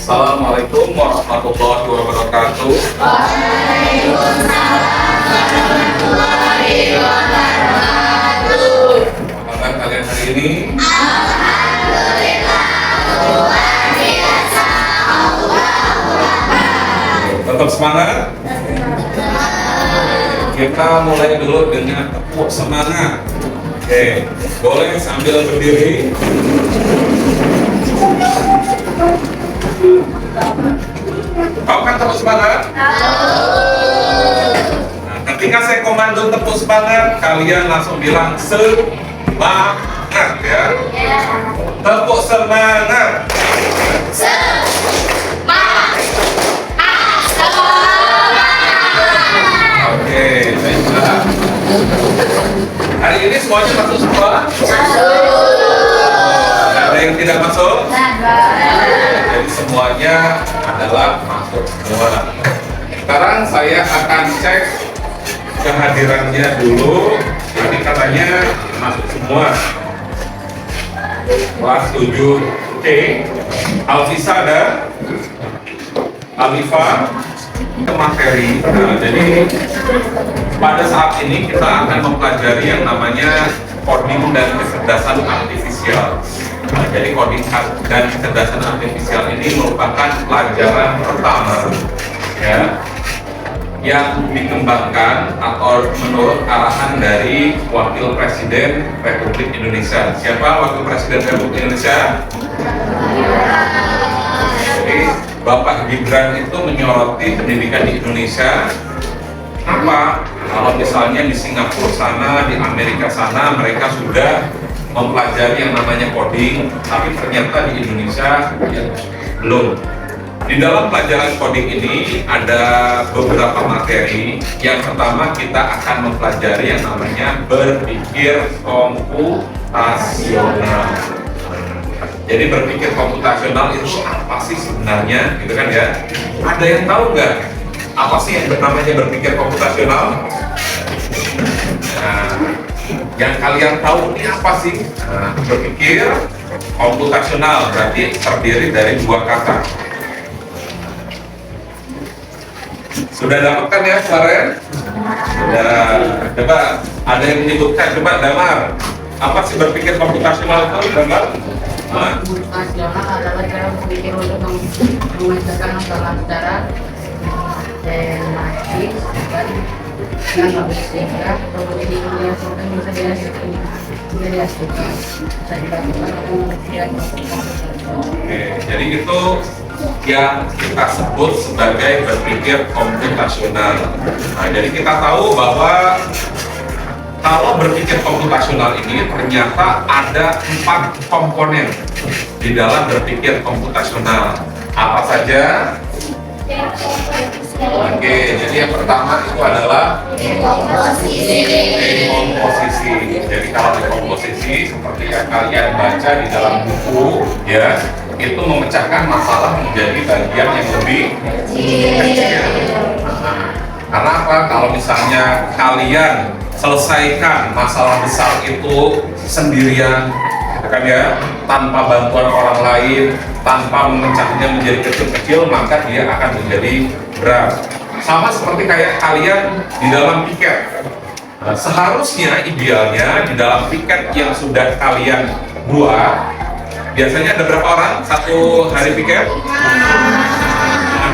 Assalamualaikum warahmatullahi wabarakatuh. Waalaikumsalam warahmatullahi wabarakatuh. Apa kabar kalian hari ini? Alhamdulillah, luar biasa. Allahu Akbar. Tetap semangat? Kita mulai dulu dengan tepuk semangat. Oke, boleh sambil berdiri. Tahu kan tepuk semangat? Nah, ketika saya komando tepuk semangat, kalian langsung bilang semangat ya. Tepuk semangat. Oke, baiklah. Hari ini semuanya masuk semua? Ada yang tidak masuk? Jadi semuanya adalah masuk semua. Sekarang saya akan cek kehadirannya dulu. Jadi katanya masuk semua. Kelas 7C, Alfisa ada, Alifa, ke materi. Nah, jadi pada saat ini kita akan mempelajari yang namanya coding dan kecerdasan artifisial. Nah, jadi coding dan kecerdasan artifisial ini merupakan pelajaran pertama ya yang dikembangkan atau menurut arahan dari Wakil Presiden Republik Indonesia. Siapa Wakil Presiden Republik Indonesia? Jadi Bapak Gibran itu menyoroti pendidikan di Indonesia. Apa? Kalau misalnya di Singapura sana, di Amerika sana mereka sudah mempelajari yang namanya coding, tapi ternyata di Indonesia ya, belum. Di dalam pelajaran coding ini ada beberapa materi. Yang pertama kita akan mempelajari yang namanya berpikir komputasional. Jadi berpikir komputasional itu apa sih sebenarnya, gitu kan ya? Ada yang tahu nggak apa sih yang namanya berpikir komputasional? Nah, yang kalian tahu ini apa sih? Nah, berpikir komputasional berarti terdiri dari dua kata. Sudah dapat kan ya kemarin? Sudah. Coba ada yang menyebutkan, coba Damar. Apa sih berpikir komputasional itu, Damar? Komputasional adalah cara berpikir untuk memecahkan masalah secara sistematis dan yang habis sehingga kemudian dihasilkan bisa dihasilkan bisa dilakukan kemudian. Oke, jadi itu yang kita sebut sebagai berpikir komputasional. Nah, jadi kita tahu bahwa kalau berpikir komputasional ini ternyata ada 4 komponen di dalam berpikir komputasional. Apa saja? Oke, jadi yang pertama itu adalah dekomposisi. Jadi kalau dekomposisi seperti yang kalian baca di dalam buku ya, itu memecahkan masalah menjadi bagian yang lebih kecil. Karena apa? Kalau misalnya kalian selesaikan masalah besar itu sendirian, gitu kan ya, tanpa bantuan orang lain, tanpa memecahnya menjadi kecil-kecil, maka dia akan menjadi berat. Sama seperti kayak kalian di dalam piket. Nah, seharusnya idealnya di dalam piket yang sudah kalian buat, biasanya ada berapa orang satu hari piket?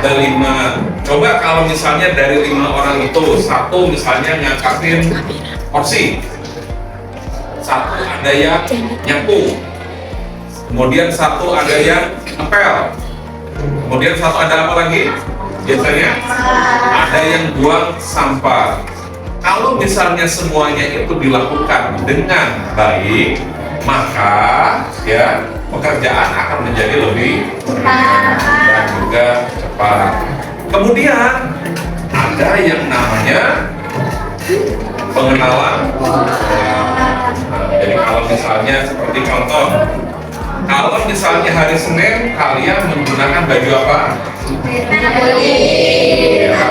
Ada 5. Coba kalau misalnya dari 5 orang itu, satu misalnya ngangkatin kursi, satu ada yang nyapu, kemudian satu ada yang ngepel, kemudian satu ada apa lagi? Biasanya ada yang buang sampah. Kalau misalnya semuanya itu dilakukan dengan baik, maka ya pekerjaan akan menjadi lebih dan juga cepat. Kemudian ada yang namanya pengenalan. Jadi kalau misalnya seperti contoh, kalau misalnya hari Senin kalian menggunakan baju apa? Merah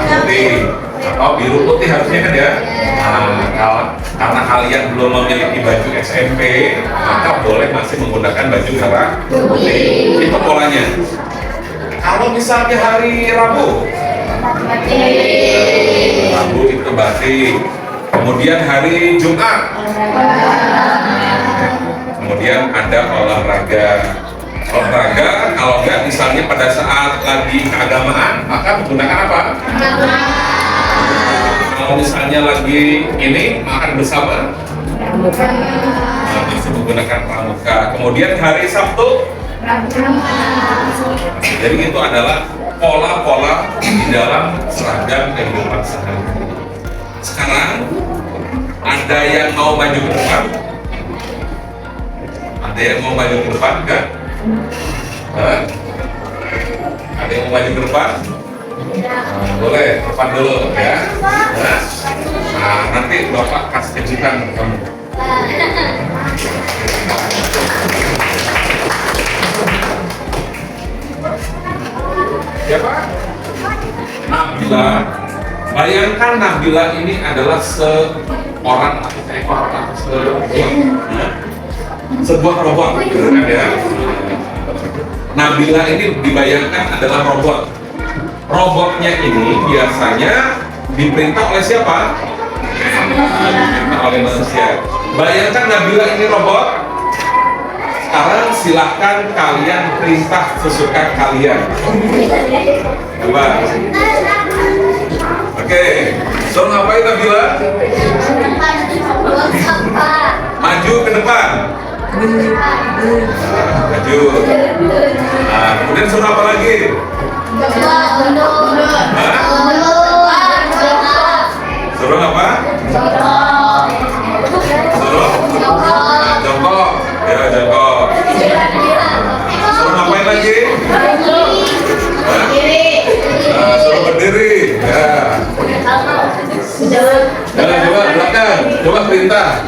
putih atau biru putih harusnya kan ya. Nah, karena kalian belum memiliki baju SMP, maka boleh masih menggunakan baju merah putih. Itu polanya. Kalau Kalau misalnya hari Rabu, Rabu itu batik. Kemudian hari Jumat, kemudian ada olahraga. Olahraga kalau nggak misalnya pada saat lagi keagamaan, maka menggunakan apa? Kalau misalnya lagi ini makan bersama, bisa menggunakan pramuka. Kemudian hari Sabtu, jadi itu adalah pola-pola di dalam seragam kehidupan sehari-hari. Sekarang ada yang mau maju ke depan? Ada yang mau maju ke depan kan? Hah? Ada yang mau maju ke depan? Nah, boleh, depan dulu ya. Nah, nanti Bapak kasih kejutan ke kamu. Siapa? Nabila. Bayangkan Nabila ini adalah seorang atau seekor atau sebuah robot, kan ya? Nabila ini dibayangkan adalah robot. Robotnya ini biasanya diperintah oleh siapa? Diperintah oleh manusia. Bayangkan Nabila ini robot. Sekarang silahkan kalian perintah sesuka kalian. Coba. Oke, so ngapain Nabila? Maju ke depan. Maju. Nah, kemudian suruh apa lagi? Suruh apa? Suruh? Jongkok. Ya, jongkok. Suruh ngapain lagi? Nah, suruh berdiri. Ya. Coba belakang. Coba perintah.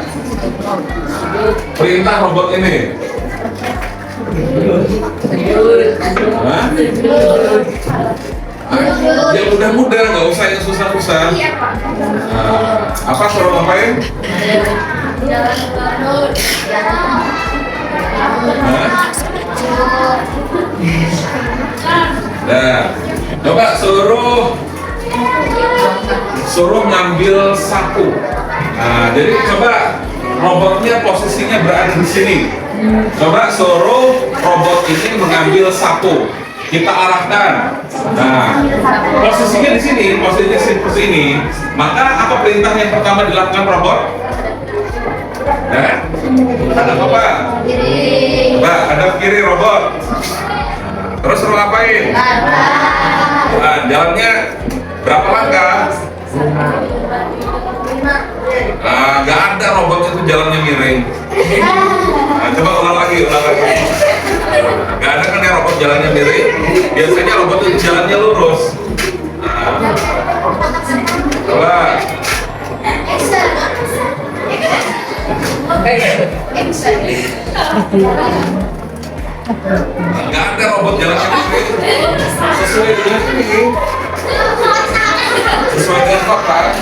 Perintah robot ini. Hah? Yang mudah-mudah, nggak usah yang susah-susah. Nah, apa suruh ngapain? Nah, coba suruh ngambil sapu. Nah, jadi coba robotnya posisinya berada di sini. Coba suruh robot ini mengambil sapu. Kita arahkan. Nah, posisinya di sini, posisinya seperti ini. Maka apa perintah yang pertama dilakukan robot? Nah, ada apa? Coba hadap kiri robot. Terus suruh ngapain? Nah, jalannya berapa langkah? Nah, nggak ada robot itu jalannya miring. Nah, coba ulang lagi. Nggak ada kan ya robot jalannya miring. Biasanya robot itu jalannya lurus. Nah, coba. Nggak ada robot jalannya miring. Sesuai dengan ini. Sesuai dengan kotak.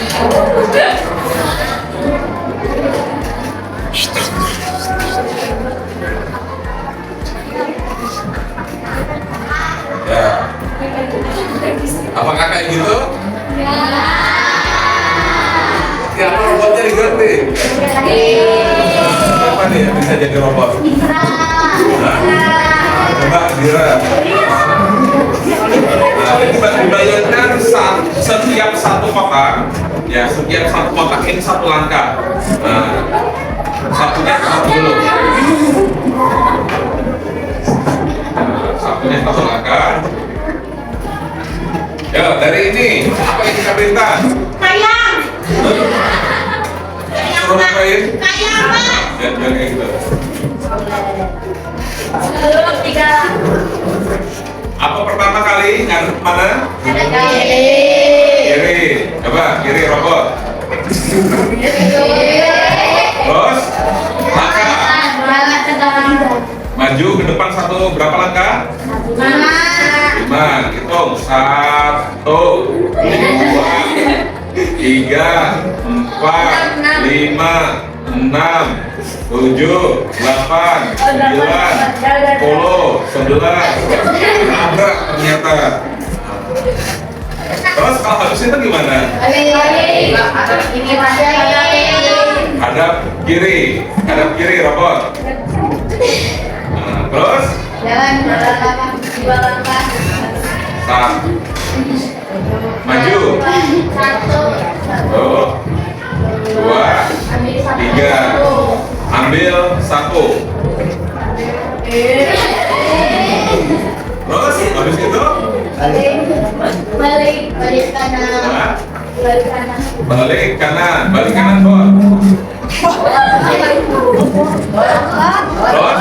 Ya. Apakah kayak gitu? Ya, robotnya diganti. Siapa nih yang bisa jadi robot? Nah, coba Dira. Nah, dibayangkan setiap satu kotak, ya setiap satu kotak ini satu langkah. Nah, satunya satu dulu. Satunya satu langkah. Ya, dari ini apa yang kita perintah? Kayang. Suruh ngapain? Kayang, Pak. Ya, kayak gitu. Tiga. Apa pertama kali ngadep mana? Ada kiri. Kiri. Coba kiri robot. Terus langkah. Maju ke depan satu berapa langkah? 5. Hitung 1, 2, 3, 4, 5, 6, enam, tujuh, delapan, sembilan, 10, 11. Ada ternyata. Terus kalau habis itu gimana? Ini masih Hadap kiri robot. Nah, terus jalan dua langkah. maju. 2, 3, ambil 1. Terus habis itu balik kanan, nah, balik kanan. balik kanan bawah. Terus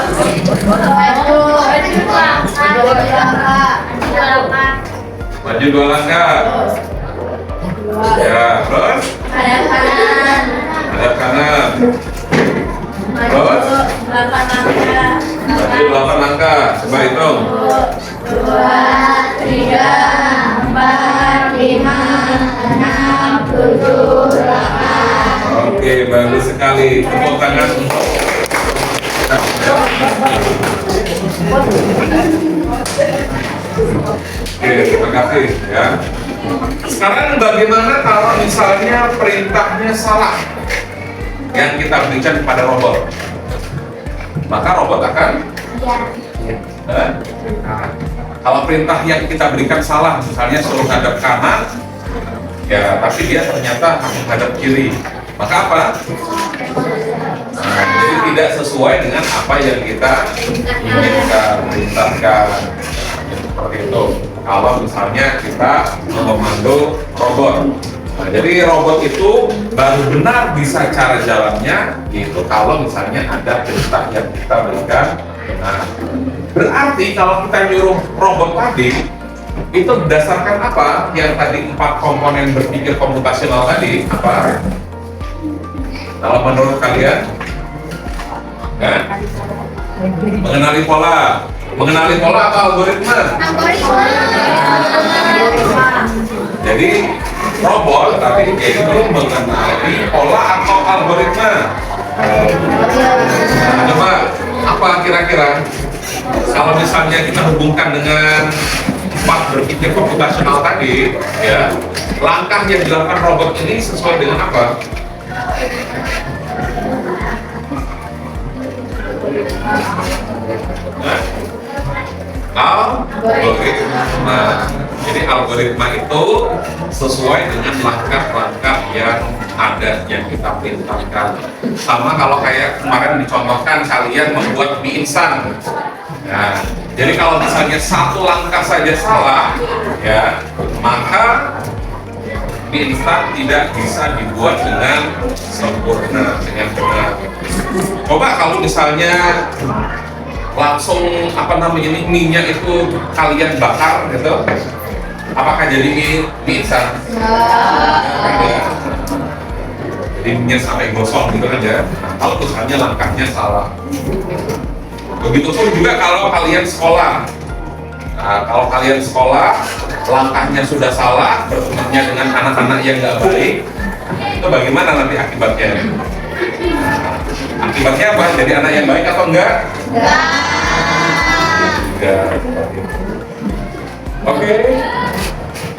maju 2 langkah. Ya, terus Hadap kanan, hadap kanan. Terus maju 8 langkah. Coba hitung. 2, 3, 4, 5, 6, 7, 8. Oke, bagus sekali. Tepuk tangan untuk Oke, terima kasih ya. Sekarang bagaimana kalau misalnya perintahnya salah yang kita berikan kepada robot? Maka robot akan kalau perintah yang kita berikan salah, misalnya suruh hadap kanan, ya tapi dia ternyata menghadap kiri, maka apa? Nah, jadi tidak sesuai dengan apa yang kita inginkan, perintahkan, seperti itu. Kalau misalnya kita memomando robot, nah, jadi robot itu baru benar bisa cara jalannya, yaitu kalau misalnya ada perintah yang kita berikan. Nah, berarti kalau kita nyuruh robot tadi itu berdasarkan apa? Yang tadi 4 komponen berpikir komputasional tadi apa? Kalau menurut kalian, kan? Mengenali pola atau algoritma? Jadi robot tadi itu mengenali pola atau algoritma. Nah, coba apa kira-kira? Kalau misalnya kita hubungkan dengan 4 berpikir komputasional tadi, ya, langkah yang dilakukan robot ini sesuai dengan apa? Algoritma. Jadi algoritma itu sesuai dengan langkah-langkah yang ada yang kita perintahkan. Sama kalau kayak kemarin dicontohkan kalian membuat mie instan. Nah, jadi kalau misalnya 1 langkah saja salah, ya, maka mie instan tidak bisa dibuat dengan sempurna, dengan benar. Coba kalau misalnya langsung mie-nya itu kalian bakar gitu, apakah jadi mie instan? Ya. Jadi mie sampai gosong gitu aja. Nah, kalau misalnya langkahnya salah. Begitupun juga kalau kalian sekolah. Nah, kalau kalian sekolah, langkahnya sudah salah, bertemannya dengan anak-anak yang nggak baik, itu bagaimana nanti akibatnya? Akibatnya apa? Jadi anak yang baik atau enggak? Enggak. Oke.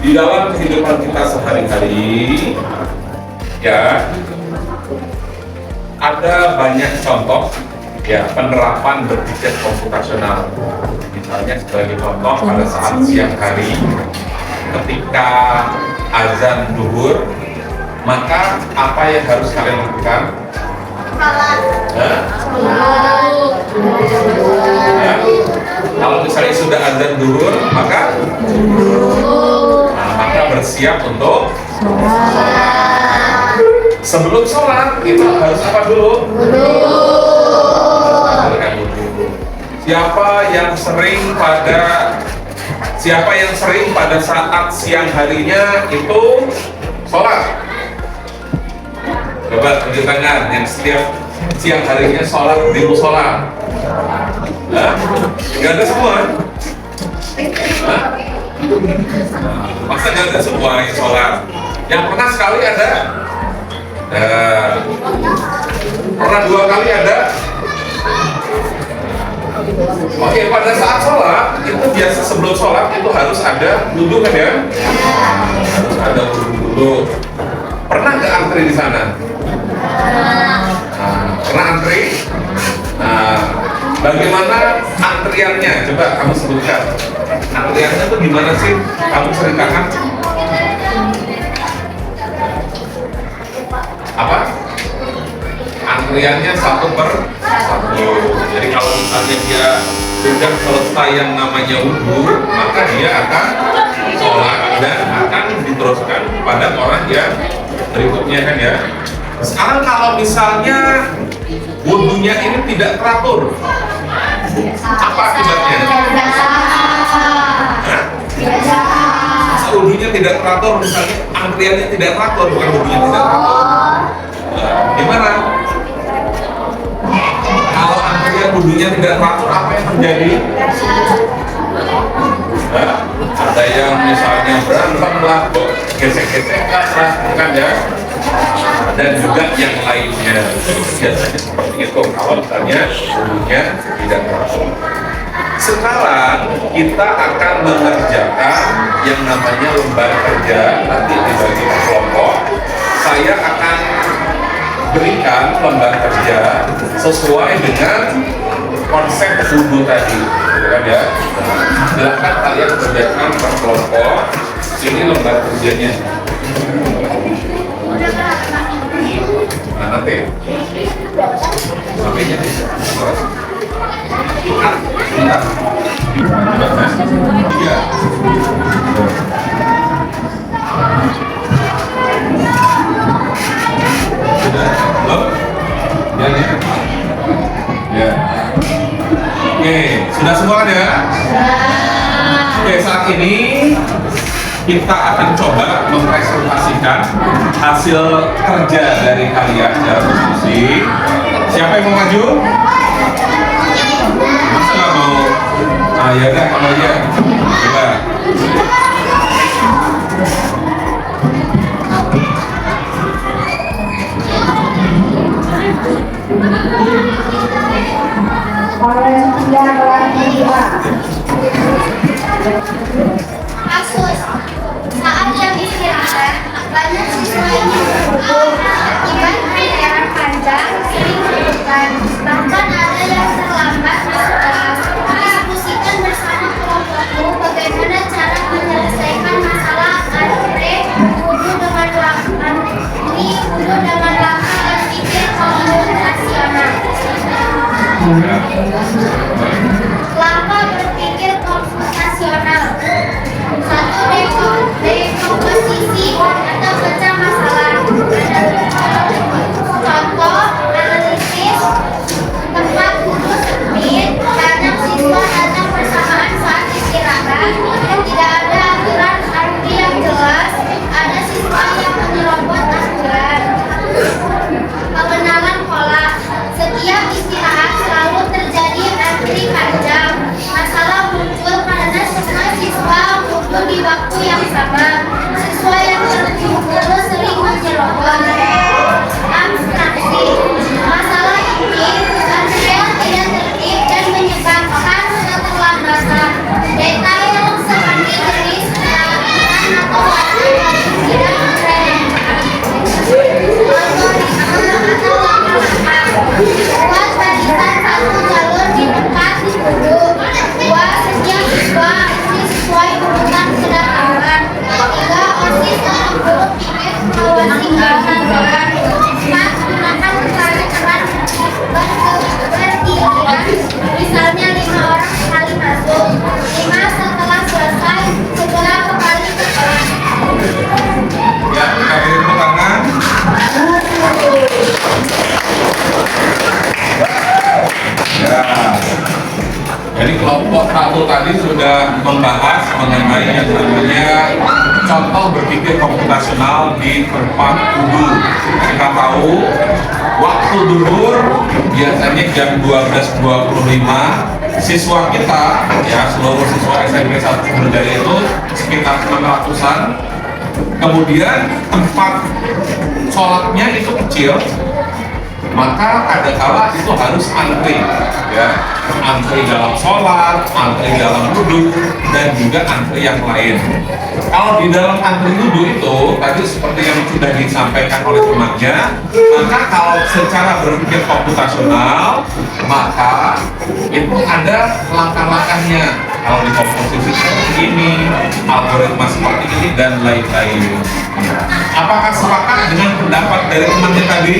Di dalam kehidupan kita sehari-hari, ya, ada banyak contoh, ya, penerapan berpikir komputasional. Misalnya sebagai contoh pada saat siang hari, ketika azan zuhur, maka apa yang harus kalian lakukan? Kalau misalnya sudah azan zuhur, maka bersiap untuk sebelum sholat kita harus apa dulu? Siapa yang sering pada saat siang harinya itu sholat? Coba tunjuk tangan yang setiap siang harinya sholat di musola. Gak ada semua? Masa gak ada semua yang sholat? Yang pernah sekali ada? Pernah 2 kali ada? Oke, pada saat sholat itu biasa sebelum sholat itu harus ada wudhu kan ya? Harus ada wudhu. Pernah nggak antri di sana? Pernah antri? Nah, bagaimana antriannya? Coba kamu sebutkan. Antriannya tuh gimana sih? Kamu ceritakan. Apa? Antriannya 1 per 1. Jadi kalau misalnya dia sudah selesai yang namanya wudhu, maka dia akan sholat dan akan diteruskan pada orang yang berikutnya kan ya. Sekarang kalau misalnya wudhunya ini tidak teratur, apa akibatnya? Masa wudhunya tidak teratur, misalnya antriannya tidak teratur, bukan wudhunya tidak teratur. Gimana? Kalau antrian wudhunya tidak teratur, apa yang terjadi? Ada yang misalnya berantem lah, gesek-gesek lah, kan ya? Dan juga yang lainnya. Biasanya seperti itu kalau misalnya wudhunya tidak teratur. Sekarang kita akan mengerjakan yang namanya lembar kerja, nanti dibagi ke kelompok. Saya akan berikan lembar kerja sesuai dengan konsep wudhu tadi, kan ya? Silahkan kalian kerjakan per kelompok. Ini lembar kerjanya. Nah, nanti sampainya ya. Belum? Ya. Oke, sudah semua kan ya? Oke, saat ini kita akan coba mempresentasikan hasil kerja dari kalian dalam diskusi. Siapa yang mau maju? Masa nggak mau? Ah, ya udah, kalau ya, coba. Kasus saat jam istirahat, banyak siswa yang berkumpul akibat perjalanan panjang sering berbukan. Bahkan ada yang terlambat masuk kelas. Diskusikan bersama kelompokmu bagaimana cara menyelesaikan masalah antre wudhu dengan langkah berpikir konfrontasional. Langkah berpikir konfrontasional. 1. Dekomposisi atau pecah masalah. Contoh analisis tempat wudhu sempit, banyak siswa datang bersamaan saat istirahat, tidak ada aturan antri yang jelas, ada siswa yang menyerobot aturan. Pengenalan pola. Setiap istirahat selalu terjadi antri panjang. Masalah muncul karena semua siswa wudhu di waktu yang sama. Siswa yang terkumpul sering menyerobot. Abstraksi. Masalah ini antrian tidak tertib dan menyebabkan keterlambatan. Detail seperti jenis aturan atau aturan tidak buat barisan 1 jalur di tempat wudhu. 2. Setiap siswa isi sesuai urutan kedatangan. 3. OSIS dalam grup pikir mengawasi kegiatan. 4. Gunakan keran bergiliran, misalnya 5 orang sekali masuk. 5. Setelah selesai segera kembali ke kelas. Ya, kita beri tepuk tangan. Ya. Jadi kelompok 1 tadi sudah membahas mengenai yang namanya contoh berpikir komputasional di tempat wudhu. Kita tahu waktu duhur biasanya jam 12.25. Siswa kita, ya seluruh siswa SMP 1 Sumberjaya itu sekitar 900-an. Kemudian tempat sholatnya itu kecil, maka ada kala itu harus antri, ya, antri dalam sholat, antri dalam wudhu, dan juga antri yang lain. Kalau di dalam antri wudhu itu tadi seperti yang sudah disampaikan oleh temannya, maka kalau secara berpikir komputasional, maka itu ada langkah-langkahnya. Kalau di komposisi seperti ini, algoritma seperti ini, dan lain-lain. Apakah sepakat dengan pendapat dari temannya tadi?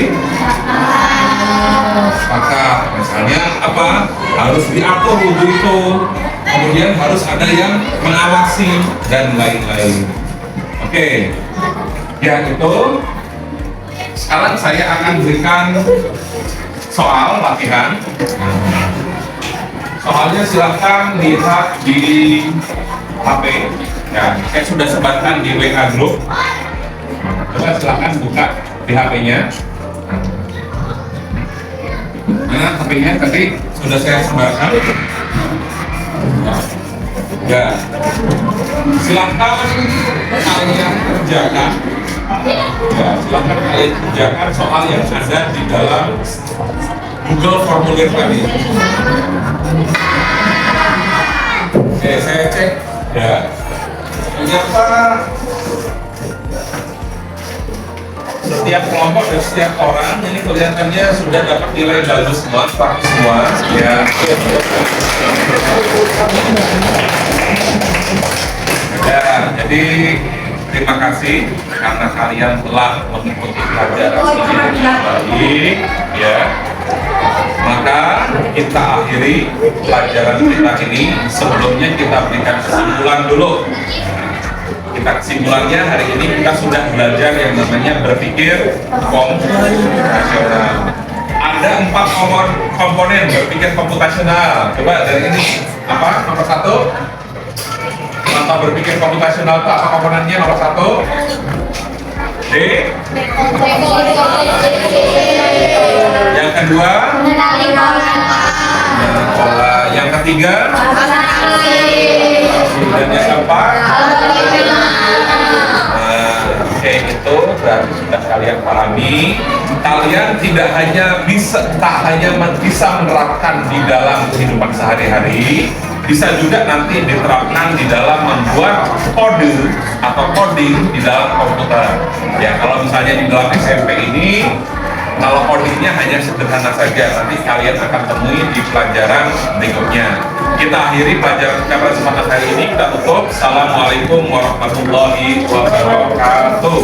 Sepakat. Misalnya apa? Harus diatur wudhu itu, kemudian harus ada yang mengawasi, dan lain-lain. Oke, ya itu. Sekarang saya akan berikan soal latihan. Soalnya silahkan lihat di HP, ya. Saya sudah sebarkan di WA group. Coba silahkan buka di HP-nya. Nah, HP-nya tadi sudah saya sebarkan. Ya, silahkan kalian kerjakan. Ya, silahkan kalian kerjakan soal yang ada di dalam Google formulir tadi. Oke, saya cek ya. Ternyata setiap kelompok dan setiap orang ini kelihatannya sudah dapat nilai bagus semua, praktis semua, ya. Ya, jadi terima kasih karena kalian telah mengikuti pelajaran ini dengan baik, ya. Maka kita akhiri pelajaran kita ini. Sebelumnya kita berikan kesimpulan dulu. Kesimpulannya hari ini kita sudah belajar yang namanya berpikir komputasional. Ada 4 komponen berpikir komputasional. Coba dari ini apa? Nomor 1. Mata berpikir komputasional itu apa komponennya? Nomor 1. D. Yang kedua, pola. Yang ketiga, dan yang keempat, oke, itu berarti sudah kalian pahami. Kalian tidak hanya bisa menerapkan di dalam kehidupan sehari-hari, bisa juga nanti diterapkan di dalam membuat kode atau coding di dalam komputer. Ya, kalau misalnya di dalam SMP ini, kalau codingnya hanya sederhana saja, nanti kalian akan temui di pelajaran berikutnya. Kita akhiri pelajaran kita pada kesempatan hari ini. Kita tutup. Assalamualaikum warahmatullahi wabarakatuh.